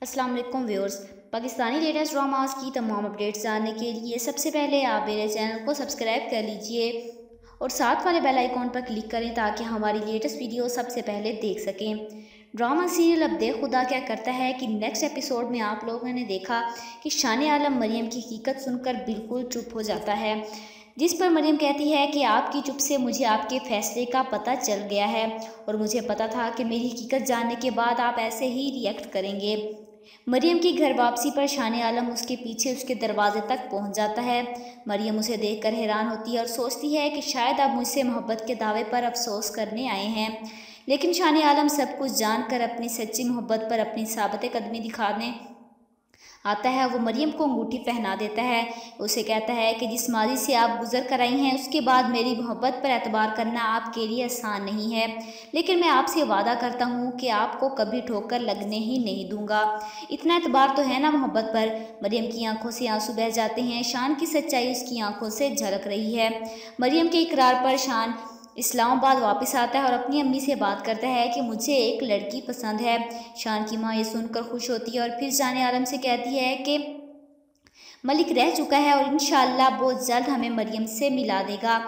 अस्सलाम वालेकुम viewers. Pakistani latest dramas की तमाम अपडेट्स जानने के लिए सबसे पहले आप मेरे चैनल को सब्सक्राइब कर लीजिए और साथ वाले बेल आइकॉन पर क्लिक करें ताकि हमारी लेटेस्ट वीडियो सबसे पहले देख सकें। ड्रामा सीरियल अब देख खुदा क्या करता है कि नेक्स्ट एपिसोड में आप लोगों ने देखा कि शान आलम मरियम की हकीकत सुनकर बिल्कुल चुप हो जाता है, जिस पर मरियम कहती है कि आपकी चुप से मुझे आपके फैसले का पता चल गया है और मुझे पता था कि मेरी हकीकत जानने के बाद आप ऐसे ही रिएक्ट करेंगे। मरियम की घर वापसी पर शान आलम उसके पीछे उसके दरवाजे तक पहुंच जाता है। मरियम उसे देखकर हैरान होती है और सोचती है कि शायद आप मुझसे मोहब्बत के दावे पर अफसोस करने आए हैं, लेकिन शान आलम सब कुछ जानकर अपनी सच्ची मोहब्बत पर अपनी साबित कदमी दिखाने आता है। वो मरियम को अंगूठी पहना देता है। उसे कहता है कि जिस माजी से आप गुजर कर आई हैं उसके बाद मेरी मोहब्बत पर एतबार करना आपके लिए आसान नहीं है, लेकिन मैं आपसे वादा करता हूँ कि आपको कभी ठोकर लगने ही नहीं दूंगा। इतना एतबार तो है ना मोहब्बत पर। मरियम की आंखों से आंसू बह जाते हैं। शान की सच्चाई उसकी आंखों से झलक रही है। मरियम के इकरार पर शान इस्लामाबाद वापस आता है और अपनी अम्मी से बात करता है कि मुझे एक लड़की पसंद है। शान की माँ ये सुनकर खुश होती है और फिर शान आलम से कहती है कि मलिक रह चुका है और इंशाअल्लाह बहुत जल्द हमें मरियम से मिला देगा।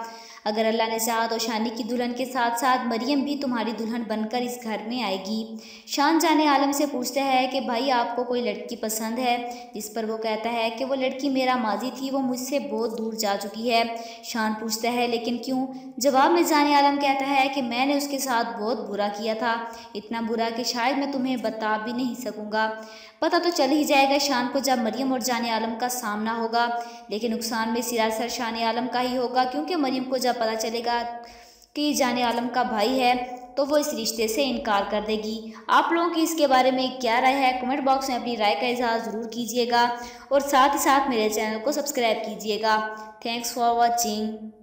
अगर अल्लाह ने चाहा तो शानी की दुल्हन के साथ साथ मरियम भी तुम्हारी दुल्हन बनकर इस घर में आएगी। शान जाने आलम से पूछता है कि भाई आपको कोई लड़की पसंद है, जिस पर वो कहता है कि वो लड़की मेरा माजी थी, वो मुझसे बहुत दूर जा चुकी है। शान पूछता है लेकिन क्यों? जवाब में जाने आलम कहता है कि मैंने उसके साथ बहुत बुरा किया था, इतना बुरा कि शायद मैं तुम्हें बता भी नहीं सकूंगा। पता तो चल ही जाएगा शान को जब मरियम और जाने आलम का सामना होगा, लेकिन नुकसान में सिरासर शान आलम का ही होगा, क्योंकि मरियम को जब पता चलेगा कि जाने आलम का भाई है तो वो इस रिश्ते से इनकार कर देगी। आप लोगों की इसके बारे में क्या राय है? कमेंट बॉक्स में अपनी राय का इजहार ज़रूर कीजिएगा और साथ ही साथ मेरे चैनल को सब्सक्राइब कीजिएगा। Thanks for watching.